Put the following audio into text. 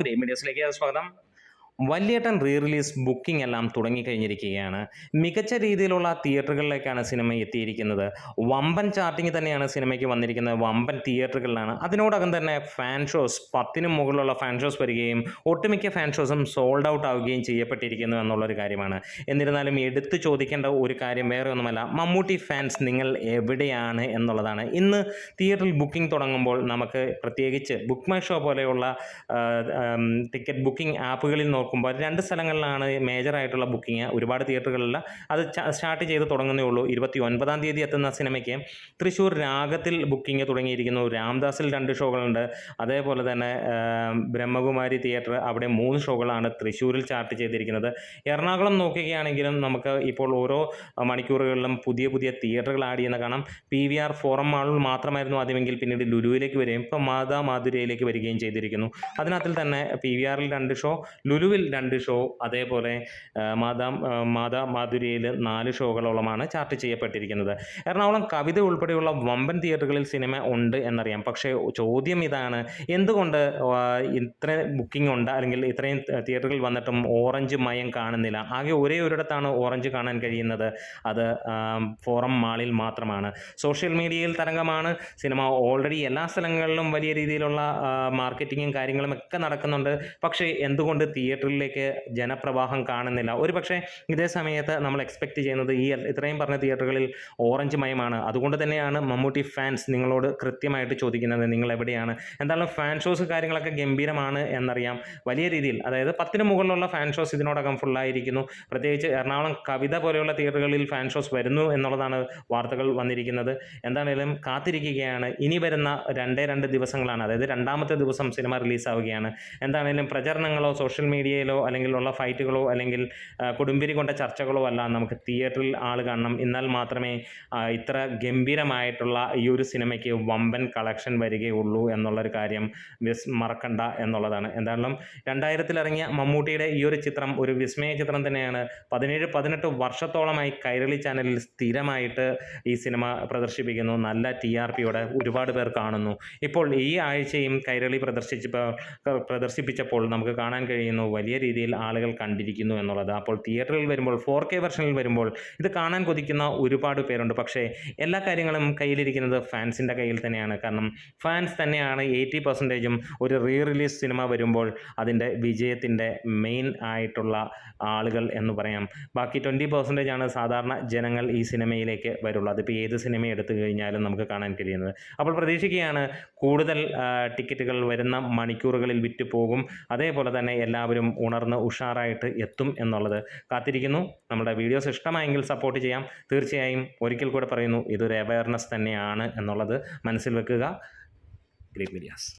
Great മീഡിയസിലേക്ക് സ്വാഗതം. വല്യേട്ടൻ re release booking എല്ലാം തുടങ്ങിക്കഴിഞ്ഞിരിക്കുകയാണ്. മികച്ച രീതിയിലുള്ള തിയേറ്ററുകളിലേക്കാണ് സിനിമ എത്തിയിരിക്കുന്നത്. വമ്പൻ ചാർട്ടിങ് തന്നെയാണ് സിനിമയ്ക്ക് വന്നിരിക്കുന്നത്. വമ്പൻ തിയേറ്ററുകളിലാണ്. അതിനോടകം തന്നെ ഫാൻ ഷോസ് 10നും മുകളിലുള്ള ഫാൻ ഷോസ് വരികയും ഒട്ടുമിക്ക ഫാൻ ഷോസും സോൾഡ് ഔട്ട് ആവുകയും ചെയ്യപ്പെട്ടിരിക്കുന്നു എന്നുള്ളൊരു കാര്യമാണ്. എന്നിരുന്നാലും എടുത്തു ചോദിക്കേണ്ട ഒരു കാര്യം വേറെ ഒന്നുമല്ല, മമ്മൂട്ടി ഫാൻസ് നിങ്ങൾ എവിടെയാണ് എന്നുള്ളതാണ്. ഇന്ന് തിയേറ്ററിൽ ബുക്കിംഗ് തുടങ്ങുമ്പോൾ നമുക്ക് പ്രത്യേകിച്ച് ബുക്ക് മൈ ഷോ പോലെയുള്ള ടിക്കറ്റ് ബുക്കിംഗ് ആപ്പുകളിൽ നോക്കുമ്പോൾ 2 സ്ഥലങ്ങളിലാണ് മേജറായിട്ടുള്ള ബുക്കിംഗ്. ഒരുപാട് തിയേറ്ററുകളിൽ അത് സ്റ്റാർട്ട് ചെയ്ത് തുടങ്ങുന്നേ ഉള്ളൂ. 29-ാം തീയതി എത്തുന്ന സിനിമയ്ക്ക് തൃശ്ശൂർ രാഗത്തിൽ ബുക്കിംഗ് തുടങ്ങിയിരിക്കുന്നു. രാംദാസിൽ 2 ഷോകളുണ്ട്. അതേപോലെ തന്നെ ബ്രഹ്മകുമാരി തിയേറ്റർ, അവിടെ 3 ഷോകളാണ് തൃശ്ശൂരിൽ ചാർട്ട് ചെയ്തിരിക്കുന്നത്. എറണാകുളം നോക്കുകയാണെങ്കിലും നമുക്ക് ഇപ്പോൾ ഓരോ മണിക്കൂറുകളിലും പുതിയ പുതിയ തിയേറ്ററുകൾ ആഡ് ചെയ്യുന്ന കാണാം. PVR ഫോറം മാളിൽ മാത്രമായിരുന്നു ആദ്യമെങ്കിൽ പിന്നീട് ലുലുവിലേക്ക് വരികയും ഇപ്പോൾ മാതാ മാധുര്യയിലേക്ക് വരികയും ചെയ്തിരിക്കുന്നു. അതിനകത്തിൽ തന്നെ PVRൽ 2 ഷോ, ലുലുവിൽ 2 ഷോ, അതേപോലെ മാതാ മാധുര്യയിൽ 4 ഷോകളോളമാണ് ചാർട്ട് ചെയ്യപ്പെട്ടിരിക്കുന്നത്. എറണാകുളം കവിത ഉൾപ്പെടെയുള്ള വമ്പൻ തിയേറ്ററുകളിൽ സിനിമ ഉണ്ട് എന്നറിയാം. പക്ഷേ ചോദ്യം ഇതാണ്, എന്തുകൊണ്ട് ഇത്ര ബുക്കിംഗ് ഉണ്ട്, അല്ലെങ്കിൽ ഇത്രയും തിയേറ്ററുകൾ വന്നിട്ടും ഓറഞ്ച് മയം കാണുന്നില്ല? ആകെ ഒരേ ഒരിടത്താണ് ഓറഞ്ച് കാണാൻ കഴിയുന്നത്. അത് ഫോറം മാളിൽ മാത്രമാണ്. സോഷ്യൽ മീഡിയയിൽ തരംഗമാണ് സിനിമ. ഓൾറെഡി എല്ലാ സ്ഥലങ്ങളിലും വലിയ രീതിയിലുള്ള മാർക്കറ്റിങ്ങും കാര്യങ്ങളും ഒക്കെ നടക്കുന്നുണ്ട്. പക്ഷേ എന്തുകൊണ്ട് തിയേറ്ററിലേക്ക് ജനപ്രവാഹം കാണുന്നില്ല? ഒരു പക്ഷേ ഇതേ സമയത്ത് നമ്മൾ എക്സ്പെക്റ്റ് ചെയ്യുന്നത് ഈ ഇത്രയും പറഞ്ഞ തിയേറ്ററുകളിൽ ഓറഞ്ച് മയമാണ്. അതുകൊണ്ട് തന്നെയാണ് മമ്മൂട്ടി ഫാൻസ് നിങ്ങളോട് കൃത്യമായിട്ട് ചോദിക്കുന്നത്, നിങ്ങൾ എവിടെയാണ്? എന്തായാലും ഫാൻ ഷോസ് കാര്യങ്ങളൊക്കെ ഗംഭീരമാണ് എന്നറിയാം. വലിയ രീതിയിൽ, അതായത് 10ന് മുകളിലുള്ള ഫാൻ ഷോസ് ഇതിനോടകം ഫുള്ളായിരിക്കുന്നു. പ്രത്യേകിച്ച് എറണാകുളം കവിത പോലെയുള്ള തിയേറ്ററുകളിൽ ഫാൻ ഷോസ് വരുന്നു എന്നുള്ളതാണ് വാർത്തകൾ വന്നിരിക്കുന്നത്. എന്താണെങ്കിലും കാത്തിരിക്കുകയാണ്. ഇനി വരുന്ന 2 ദിവസങ്ങളാണ്, അതായത് 2ാമത്തെ ദിവസം സിനിമ റിലീസാവുകയാണ്. എന്താണെങ്കിലും പ്രചരണങ്ങളോ സോഷ്യൽ മീഡിയയിലോ അല്ലെങ്കിൽ ഉള്ള ഫൈറ്റുകളോ അല്ലെങ്കിൽ കൊടുമ്പിരി കൊണ്ട ചർച്ചകളോ അല്ല, നമുക്ക് തിയേറ്ററിൽ ആൾ കാണണം. എന്നാൽ മാത്രമേ ഇത്ര ഗംഭീരമായിട്ടുള്ള ഈ ഒരു സിനിമയ്ക്ക് വമ്പൻ കളക്ഷൻ വരികയുള്ളൂ എന്നുള്ളൊരു കാര്യം മറക്കണ്ട എന്നുള്ളതാണ്. എന്തായാലും 2000-ൽ ഇറങ്ങിയ മമ്മൂട്ടിയുടെ ഈ ഒരു ചിത്രം ഒരു വിസ്മയ ചിത്രം തന്നെയാണ്. 17-18 വർഷത്തോളമായി കൈരളി ചാനലിൽ സ്ഥിരമായിട്ട് ഈ സിനിമ പ്രദർശിപ്പിക്കുന്നു. നല്ല TRPയോടെ ഒരുപാട് പേർ കാണുന്നു. ഇപ്പോൾ ഈ ആഴ്ചയും കൈരളി പ്രദർശിപ്പിച്ചപ്പോൾ നമുക്ക് കാണാൻ കഴിയുന്നു വലിയ രീതിയിൽ ആളുകൾ കണ്ടിരിക്കുന്നു എന്നുള്ളത്. അപ്പോൾ തിയേറ്ററിൽ വരുമ്പോൾ 4K വെർഷനിൽ വരുമ്പോൾ ഇത് കാണാൻ കൊതിക്കുന്ന ഒരുപാട് പേരുണ്ട്. പക്ഷേ എല്ലാ കാര്യങ്ങളും കയ്യിലിരിക്കുന്നത് ഫാൻസിൻ്റെ കയ്യിൽ തന്നെയാണ്. കാരണം ഫാൻസ് തന്നെയാണ് 80%ഉം ഒരു റീ റിലീസ് സിനിമ വരുമ്പോൾ അതിൻ്റെ വിജയത്തിൻ്റെ മെയിൻ ആയിട്ടുള്ള ആളുകൾ എന്ന് പറയാം. ബാക്കി 20% ആണ് സാധാരണ ജനങ്ങൾ ഈ സിനിമയിലേക്ക് വരുള്ളൂ. അതിപ്പോൾ ഏത് സിനിമ എടുത്തു കഴിഞ്ഞാലും നമുക്ക് കാണാൻ കഴിയുന്നത്. അപ്പോൾ പ്രതീക്ഷിക്കുകയാണ് കൂടുതൽ ടിക്കറ്റുകൾ വരുന്ന മണിക്കൂറുകളിൽ വിറ്റ് പോകും. അതേപോലെ തന്നെ എല്ലാവരും ഉണർന്ന് ഉഷാറായിട്ട് എത്തും എന്നുള്ളത് കാത്തിരിക്കുന്നു. നമ്മുടെ വീഡിയോസ് ഇഷ്ടമായെങ്കിൽ സപ്പോർട്ട് ചെയ്യാം. തീർച്ചയായും ഒരിക്കൽ കൂടെ പറയുന്നു, ഇതൊരു അവയർനെസ് തന്നെയാണ് എന്നുള്ളത് മനസ്സിൽ വെക്കുക. Great medias.